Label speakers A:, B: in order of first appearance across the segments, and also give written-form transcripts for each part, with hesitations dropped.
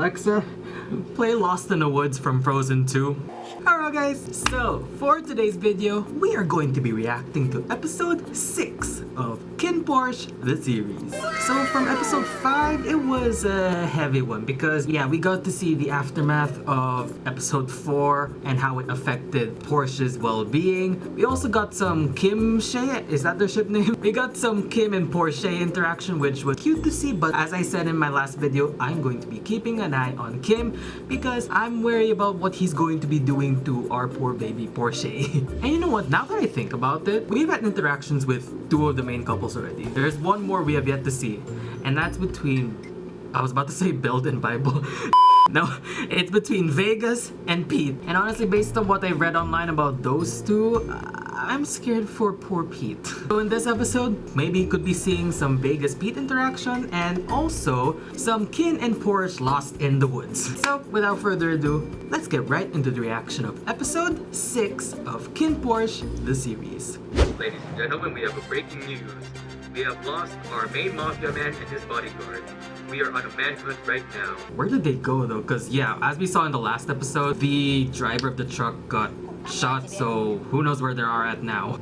A: Alexa, play Lost in the Woods from Frozen 2. Alright guys, so for today's video, we are going to be reacting to episode 6 of KinnPorsche, the series. So from episode 5, it was a heavy one because yeah, we got to see the aftermath of episode 4 and how it affected Porsche's well-being. We also got some KinnPorsche, is that their ship name? We got some Kim and Porsche interaction, which was cute to see, but as I said in my last video, I'm going to be keeping an eye on Kim because I'm worried about what he's going to be doing to our poor baby Porsche. And you know what, now that I think about it, we've had interactions with 2 of the main couples already. There's one more we have yet to see, and that's between, I was about to say Build and Bible. No, it's between Vegas and Pete. And honestly, based on what I read online about those two, I'm scared for poor Pete. So in this episode, maybe you could be seeing some Vegas-Pete interaction and also some Kinn and Porsche lost in the woods. So without further ado, let's get right into the reaction of episode 6 of KinnPorsche, the series. Ladies and gentlemen, we have a breaking news. We have lost our main mafia man and his bodyguard. We are on a manhunt right now. Where did they go though? Because yeah, as we saw in the last episode, the driver of the truck got shot, so who knows where they are at now.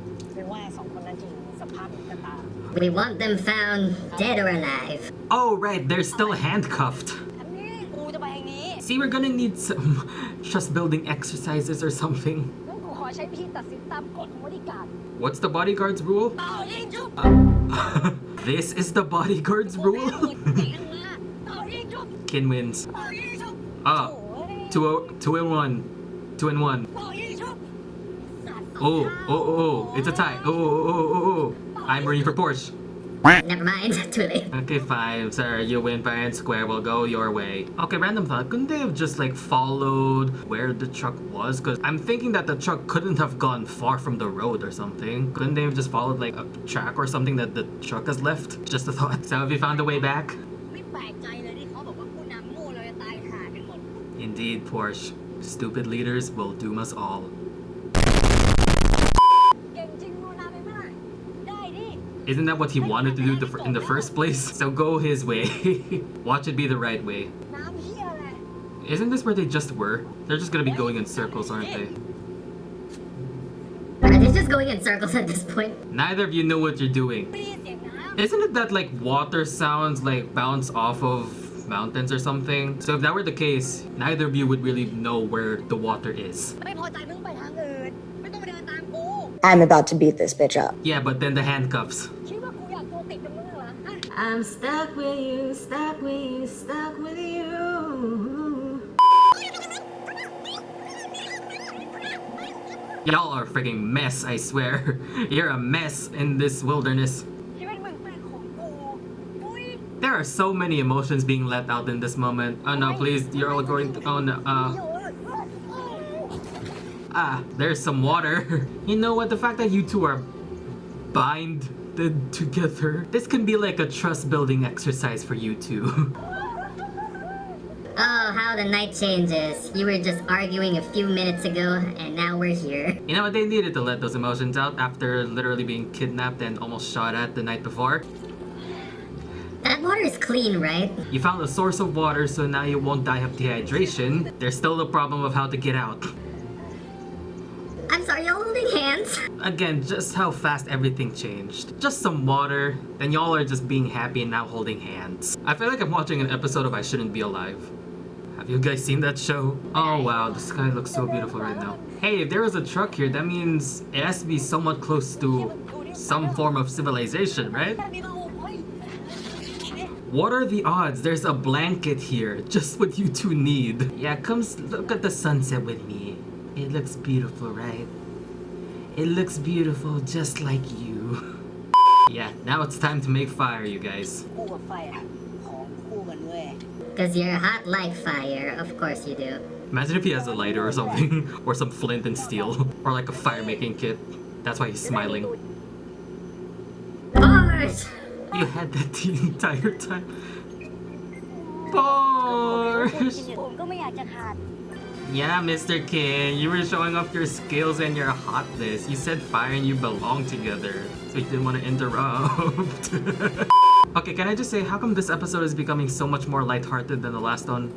B: We want them found dead or alive.
A: Oh right, they're still handcuffed. See, we're gonna need some trust building exercises or something. What's the bodyguard's rule? This is the bodyguard's rule? Kinn wins. Two and one. Oh, it's a tie. Oh. I'm ready for Porsche.
B: Never mind, too late.
A: Okay, fine, sir, you win fair and square, we'll go your way. Okay, random thought, couldn't they have just like followed where the truck was? Because I'm thinking that the truck couldn't have gone far from the road or something. Couldn't they have just followed like a track or something that the truck has left? Just a thought. So have you found a way back? Indeed, Porsche. Stupid leaders will doom us all. Isn't that what he wanted to do in the first place? So go his way. Watch it be the right way. Isn't this where they just were? They're just gonna be going in circles, aren't they?
B: Are they just going in circles at this point?
A: Neither of you know what you're doing. Isn't it that like water sounds like bounce off of mountains or something? So if that were the case, neither of you would really know where the water is.
C: I'm about to beat this bitch up.
A: Yeah, but then the handcuffs.
B: I'm stuck with you, stuck with you, stuck with you.
A: Y'all are a freaking mess, I swear. You're a mess in this wilderness. There are so many emotions being let out in this moment. Oh no, please, you're all going to, oh no, there's some water. You know what, the fact that you two are binded together, this can be like a trust building exercise for you two.
B: Oh, how the night changes. You were just arguing a few minutes ago, and now we're here.
A: You know what, they needed to let those emotions out after literally being kidnapped and almost shot at the night before.
B: That water is clean, right?
A: You found a source of water, so now you won't die of dehydration. There's still the problem of how to get out.
B: I'm sorry, y'all holding hands?
A: Again, just how fast everything changed. Just some water, then y'all are just being happy and now holding hands. I feel like I'm watching an episode of I Shouldn't Be Alive. Have you guys seen that show? Oh wow, the sky looks so beautiful right now. Hey, if there was a truck here, that means it has to be somewhat close to some form of civilization, right? What are the odds? There's a blanket here, just what you two need. Yeah, come look at the sunset with me. It looks beautiful, right? It looks beautiful just like you. Yeah, now it's time to make fire, you guys.
B: Cause you're hot like fire, of course you do.
A: Imagine if he has a lighter or something, or some flint and steel, or like a fire making kit. That's why he's smiling.
B: Porsche!
A: You had that the entire time. Porsche! Yeah, Mr. Kinn, you were showing off your skills and your hotness. You said fire and you belong together, so you didn't want to interrupt. Okay, can I just say, how come this episode is becoming so much more lighthearted than the last one?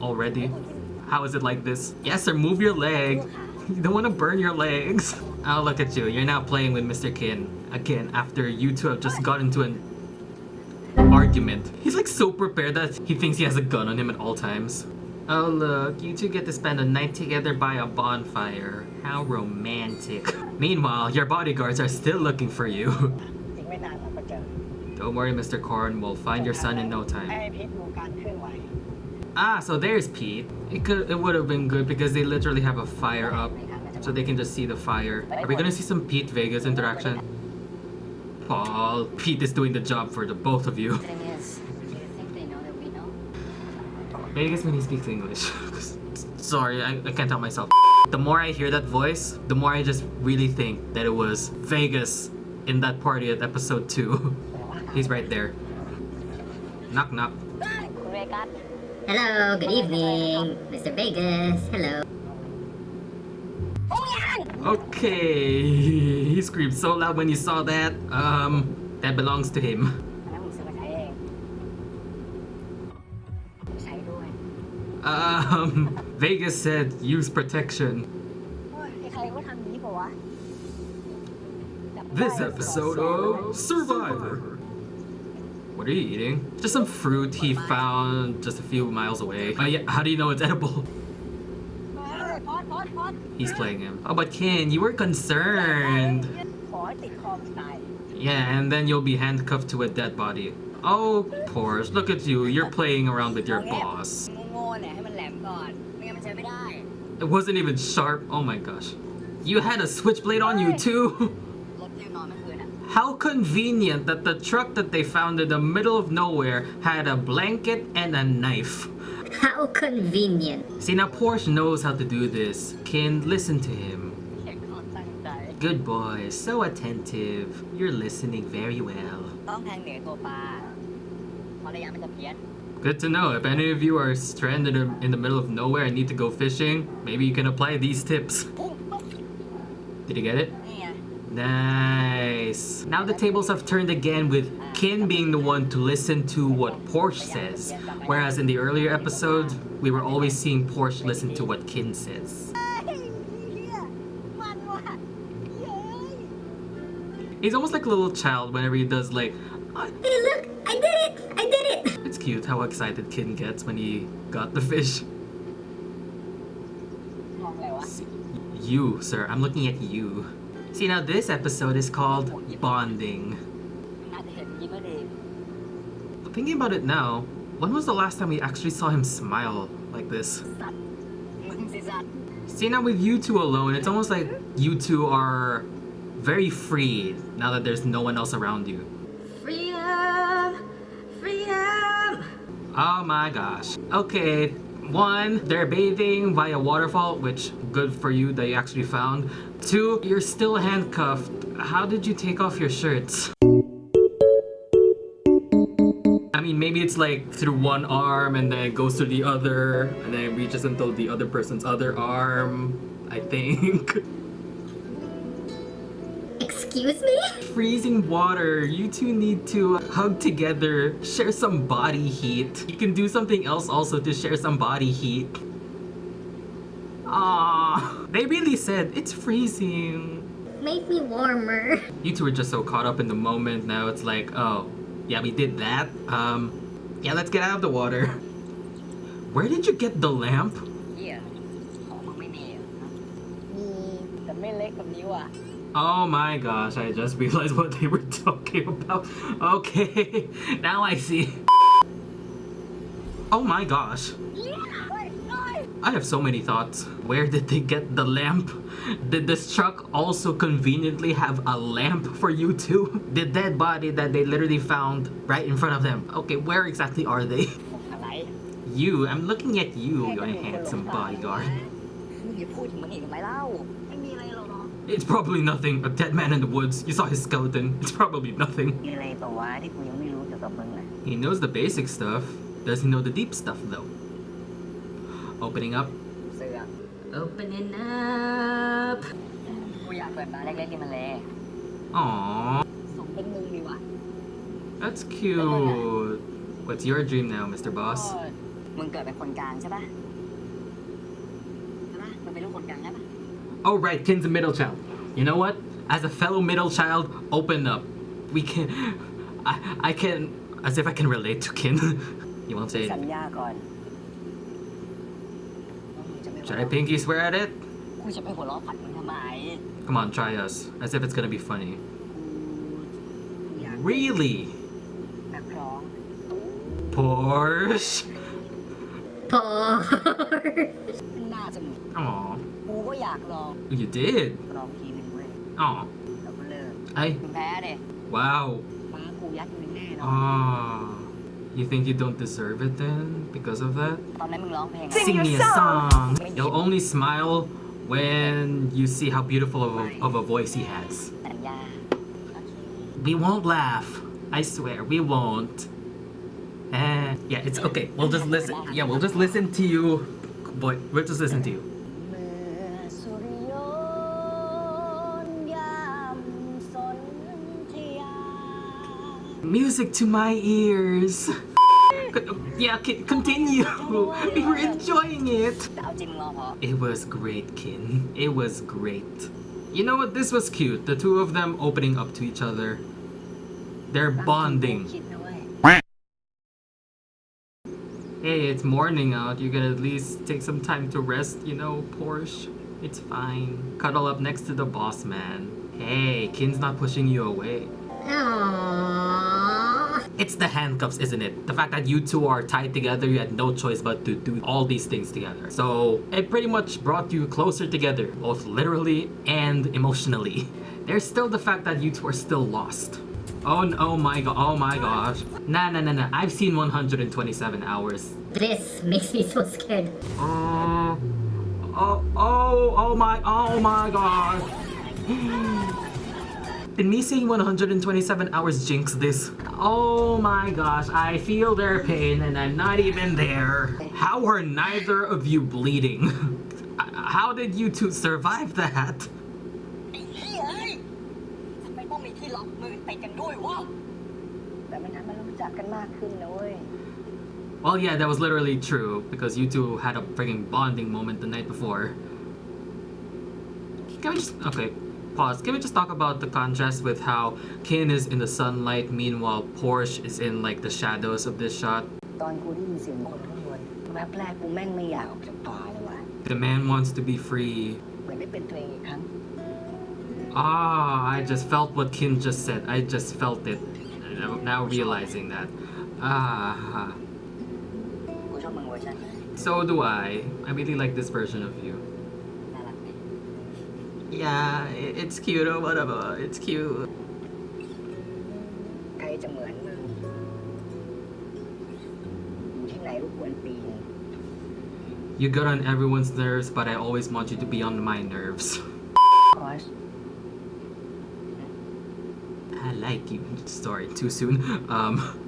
A: already. How is it like this? Yes, sir, move your leg. You don't want to burn your legs. Oh, look at you. You're now playing with Mr. Kin. Again, after you two have just got into an argument. He's like so prepared that he thinks he has a gun on him at all times. Oh look, you two get to spend a night together by a bonfire. How romantic. Meanwhile, your bodyguards are still looking for you. Don't worry, Mr. Korn, we'll find your son in no time. Ah, so there's Pete. It would have been good because they literally have a fire up, so they can just see the fire. Are we gonna see some Pete Vegas interaction? Paul, Pete is doing the job for the both of you. Vegas when he speaks English. Sorry, I can't help myself. The more I hear that voice, the more I just really think that it was Vegas in that party at episode 2. He's right there. Knock knock.
B: Hello, good evening, Mr. Vegas. Hello.
A: Okay, he screamed so loud when he saw that. That belongs to him. Vegas said use protection. This episode of Survivor. What are you eating? Just some fruit he found just a few miles away. Yeah, how do you know it's edible? He's playing him. Oh, but Ken, you were concerned. Yeah, and then you'll be handcuffed to a dead body. Oh, Porsche, look at you. You're playing around with your boss. It wasn't even sharp. Oh my gosh. You had a switchblade on you too? How convenient that the truck that they found in the middle of nowhere had a blanket and a knife.
B: How convenient.
A: See, now Porsche knows how to do this. Ken, listen to him. Good boy, so attentive. You're listening very well. Good to know. If any of you are stranded in the middle of nowhere and need to go fishing, maybe you can apply these tips. Did you get it? Nice. Now the tables have turned again with Ken being the one to listen to what Porsche says. Whereas in the earlier episodes, we were always seeing Porsche listen to what Ken says. He's almost like a little child whenever he does like,
B: Hey, look! I did it! I did it!
A: It's cute how excited Ken gets when he got the fish. You, sir. I'm looking at you. See, now this episode is called Bonding. Thinking about it now, when was the last time we actually saw him smile like this? See, now with you two alone, it's almost like you two are very free now that there's no one else around you.
B: Freedom! Freedom!
A: Oh my gosh. Okay, one, they're bathing by a waterfall, which good for you that you actually found. Two, you're still handcuffed. How did you take off your shirts? I mean, maybe it's like through one arm and then it goes to the other and then it reaches until the other person's other arm, I think.
B: Excuse me?
A: Freezing water. You two need to hug together, share some body heat. You can do something else also to share some body heat. Ah, they really said it's freezing.
B: Make me warmer.
A: You two are just so caught up in the moment now. It's like, oh, yeah, we did that. Yeah, let's get out of the water. Where did you get the lamp? Oh my gosh, I just realized what they were talking about. Okay, now I see. Oh my gosh. I have so many thoughts. Where did they get the lamp? Did this truck also conveniently have a lamp for you two? The dead body that they literally found right in front of them. Okay, where exactly are they? You, I'm looking at you, your handsome bodyguard. It's probably nothing. A dead man in the woods. You saw his skeleton. It's probably nothing. He knows the basic stuff. Does he know the deep stuff though? Opening up.
B: Opening up.
A: Aww. That's cute. What's your dream now, Mr. Boss?
D: มึงเกิดเป็นคนกลางใช่ปะมึงเป็นลูกคนกลางใช่ปะ
A: Oh right, Kin's a middle child. You know what? As a fellow middle child, open up. We can... I can... As if I can relate to Kin. You won't say
D: สั
A: it.
D: ญญาก่อน
A: Should I pinky swear at it?
D: กูจะไปหัวเราะผัดมึงทำไม
A: Come on, try us. As if it's gonna be funny.
D: กูอยาก
A: Really?
D: นักร้อง
A: Porsche?
B: Porsche.
D: น่าจะหนุก
A: Aw.
D: กูก็อยากลอง
A: You did?
D: ลองทีหนึ่งเว้ย
A: Aw.
D: แล้วก็เลิก
A: Ay.
D: มึงแพ้เด็
A: Wow.
D: ม้ากูยัดมึงแน่นอน
A: Ah. You think you don't deserve it then? Because of that?
D: ตอนนั้นมึงร้องเพลง
A: Sing me a song. You'll only smile when you see how beautiful of a voice he has.
D: สัญญา
A: We won't laugh. I swear, we won't. Yeah, it's okay. We'll just listen. Yeah, we'll just listen to you. Boy, we'll just listen to you.
D: เมื่อสุริยนต์ยามสนธยา
A: Music to my ears. Yeah, continue. We were enjoying it.
D: แต่เอาจริงรอพอ
A: It was great, Kin. It was great. You know what? This was cute. The two of them opening up to each other. They're bonding.
D: คิดนะเว้ย
A: Hey, it's morning out. You can at least take some time to rest, you know, Porsche. It's fine. Cuddle up next to the boss man. Hey, Kin's not pushing you away.
B: Aww.
A: It's the handcuffs, isn't it? The fact that you two are tied together, you had no choice but to do all these things together. So it pretty much brought you closer together, both literally and emotionally. There's still the fact that you two are still lost. Oh my god, oh my gosh. Nah. I've seen 127 hours.
B: This makes me so scared.
A: Oh my god. Did me saying 127 hours jinx this? Oh my gosh, I feel their pain and I'm not even there. How are neither of you bleeding? How did you two survive that?
D: ไอ้เหี้ยเอ้ยทำไมต้องมีที่ล็อกมือติดกันด้วยวะแต่มันทำให้เรารู้จักกันมากขึ้นนะเว้ย
A: Well, yeah, that was literally true because you two had a freaking bonding moment the night before. Can we just... Okay, pause. Can we just talk about the contrast with how Kin is in the sunlight, meanwhile Porsche is in like the shadows of this shot?
D: ตอนกูได้ยินเสียงคนข้างบนแวบแรกกูแม่งไม่อยากออกจากป่าเลยว่ะ
A: The man wants to be free.
D: เหมือนได้เป็นตัวเองอีกครั้ง
A: I just felt what Kin just said. I just felt it. Now realizing that.
D: กูชอบมึงเวอร์ชันนี้
A: So do I. I really like this version of you.
D: น่ารักดี
A: Yeah, it's cute or whatever. It's cute.
D: ใครจะเหมือนมึงอยู่ที่ไหนก็ควรปีน
A: You get on everyone's nerves, but I always want you to be on my nerves.
D: คอส
A: I like you. Sorry, too soon.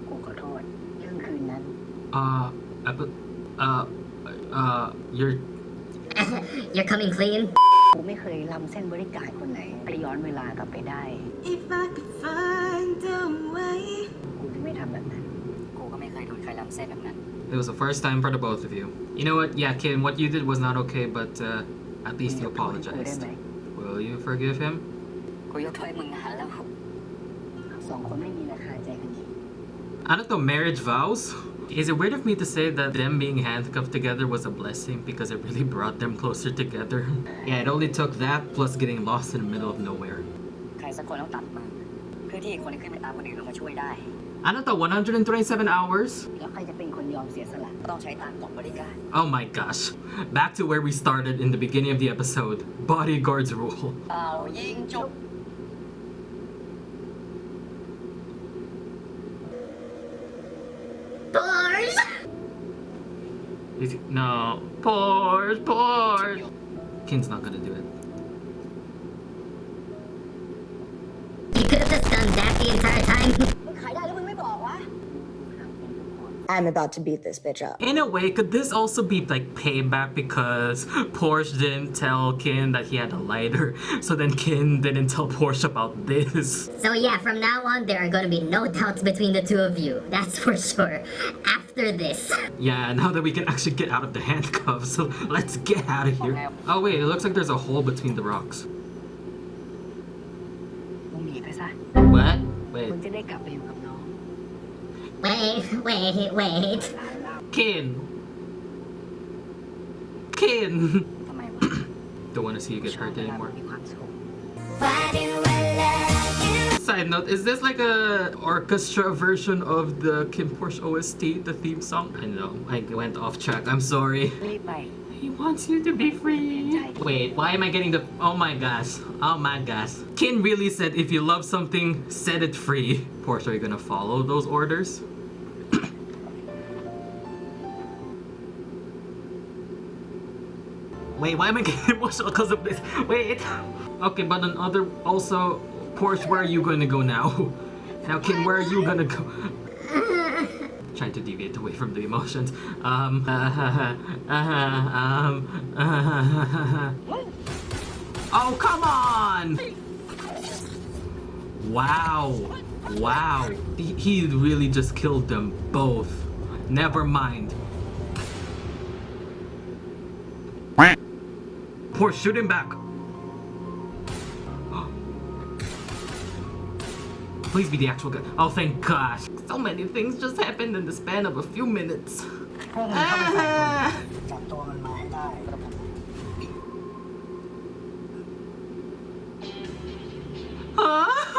D: กูขอโทษเรื่องคืนนั้น
A: You're...
B: You're coming clean?
D: กูไม่เคยล้ำเส้นบริการคนไหนไปย้อนเวลากลับไปได้
B: If I could find a way.
D: กูจะไม่ทำแบบนั้น กูก็ไม่เคยโดนใครล้ำเส้นแบบนั้น
A: It was the first time for the both of you. You know what? Yeah, Kin, what you did was not okay, but at least you
D: กูได้
A: apologized.
D: ไหม
A: Will you forgive him?
D: กูยกโทษให้มึงนานแล้วสองคนไม่มีราคาใจกันอีก
A: I don't know, marriage vows? Is it weird of me to say that them being handcuffed together was a blessing because it really brought them closer together? Yeah, it only took that plus getting lost in the middle of nowhere.
D: ใครสักคนต้องตัดมาเพื่อที่อีกคนจะขึ้นไปตามคนอื่นลงมาช่วยได้
A: I don't know, 127 hours?
D: แล้วใครจะเป็นคนยอมเสียสละต้องใช้ตามกฎบริการ
A: Oh my gosh. Back to where we started in the beginning of the episode. Bodyguards rule.
D: เป่ายิงจุบ
B: Porsche!
A: No. Porsche. Kin's not gonna do it.
B: You could have just done that the entire time.
D: มึงขายได้แล้วมึงไม่บอกวะ
C: I'm about to beat this bitch up.
A: In a way, could this also be like payback because Porsche didn't tell Kin that he had a lighter, so then Kin didn't tell Porsche about this?
B: So yeah, from now on, there are going to be no doubts between the two of you. That's for sure. After after this.
A: Yeah, now that we can actually get out of the handcuffs, so let's get out of here. Oh wait, it looks like there's a hole between the rocks.
D: มึงหนีไปซะ
A: What? Wait.
D: มึงจะได้กลับไปอยู่กับน้อง
B: Wait.
A: Kin! Kin!
D: ทำไมวะ
A: Don't want to see you get hurt
D: เวลา
A: anymore.
D: มีความสุข
A: Side note, is this like a orchestra version of the KinnPorsche OST, the theme song? I know, I went off track, I'm sorry.
D: รีบไป
A: He wants you to be free. Wait, why am I getting the... Oh my gosh. Oh my gosh. Kin really said if you love something, set it free. Porsche, are you gonna follow those orders? Wait, why am I getting emotional because of this? Wait. Okay, but another... Also, Porsche, where are you gonna go now? Now, Kin, where are you gonna go? Trying to deviate away from the emotions. Oh, come on! Wow. He really just killed them both. Never mind. Porsche, shoot him back. Please be the actual guy. Oh, thank gosh. So many things just happened in the span of a few minutes.
D: พวกมึงเข้าไปจับตัวมันมาให้ได้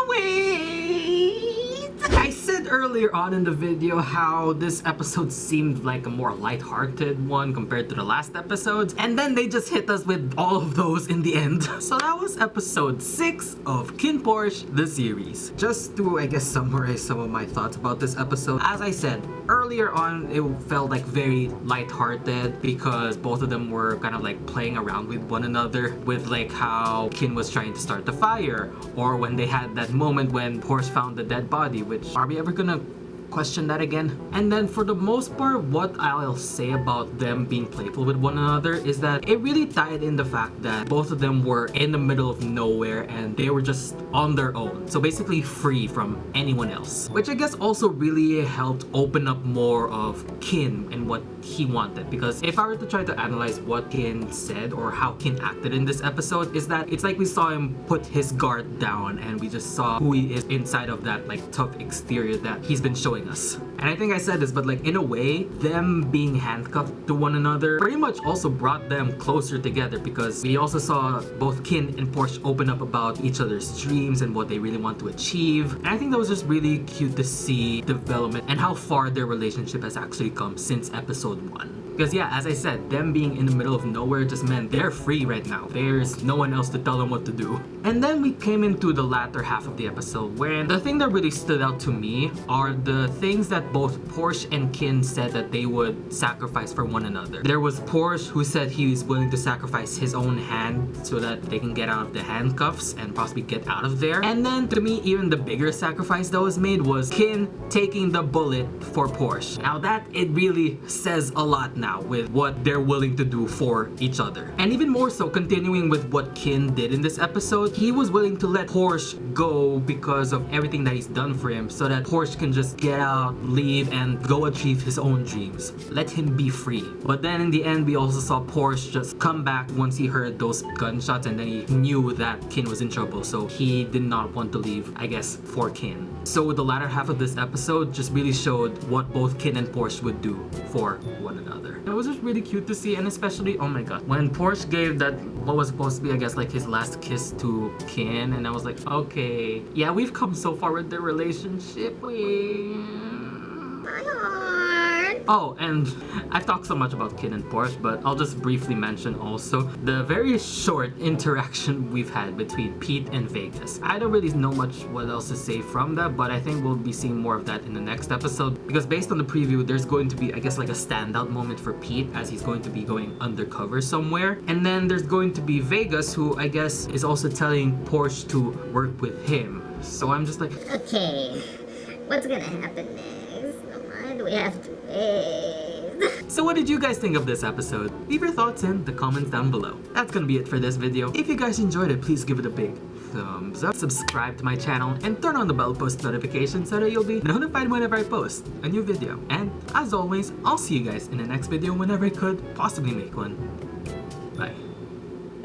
A: Wait. I said earlier on in the video how this episode seemed like a more lighthearted one compared to the last episodes, and then they just hit us with all of those in the end. So that was episode 6 of KinnPorsche, the series. Just to, I guess, summarize some of my thoughts about this episode. As I said, earlier on it felt like very lighthearted because both of them were kind of like playing around with one another, with like how Kin was trying to start the fire, or when they had that moment when Porsche found the dead body, which are we ever gonna question that again? And then for the most part, what I'll say about them being playful with one another is that it really tied in the fact that both of them were in the middle of nowhere and they were just on their own, so basically free from anyone else, which I guess also really helped open up more of Kin and what he wanted. Because if I were to try to analyze what Kin said or how Kin acted in this episode, is that it's like we saw him put his guard down and we just saw who he is inside of that like tough exterior that he's been showing us. And I think I said this, but like in a way, them being handcuffed to one another pretty much also brought them closer together, because we also saw both Kin and Porsche open up about each other's dreams and what they really want to achieve. And I think that was just really cute to see development and how far their relationship has actually come since episode 1. Because yeah, as I said, them being in the middle of nowhere just meant they're free right now. There's no one else to tell them what to do. And then we came into the latter half of the episode, where the thing that really stood out to me are the things that both Porsche and Kin said that they would sacrifice for one another. There was Porsche who said he was willing to sacrifice his own hand so that they can get out of the handcuffs and possibly get out of there. And then to me, even the bigger sacrifice that was made was Kin taking the bullet for Porsche. Now that it really says a lot now with what they're willing to do for each other. And even more so, continuing with what Kin did in this episode, he was willing to let Porsche go because of everything that he's done for him, so that Porsche can just get out, leave, and go achieve his own dreams. Let him be free. But then in the end, we also saw Porsche just come back once he heard those gunshots, and then he knew that Kin was in trouble, so he did not want to leave, I guess, for Kin. So the latter half of this episode just really showed what both Kin and Porsche would do for one another. It was just really cute to see, and especially, oh my god, when Porsche gave that, what was supposed to be, I guess, like his last kiss to Kin, and I was like, okay, yeah, we've come so far with their relationship.
B: My heart.
A: Oh, and I've talked so much about Kin and Porsche, but I'll just briefly mention also the very short interaction we've had between Pete and Vegas. I don't really know much what else to say from that, but I think we'll be seeing more of that in the next episode, because based on the preview, there's going to be, I guess, like a standout moment for Pete as he's going to be going undercover somewhere. And then there's going to be Vegas, who I guess is also telling Porsche to work with him. So I'm just like,
B: Okay, what's gonna happen next? Why do we have to wait?
A: So what did you guys think of this episode? Leave your thoughts in the comments down below. That's gonna be it for this video. If you guys enjoyed it, please give it a big thumbs up, subscribe to my channel, and turn on the bell post notification so that you'll be notified whenever I post a new video. And as always, I'll see you guys in the next video whenever I could possibly make one. Bye.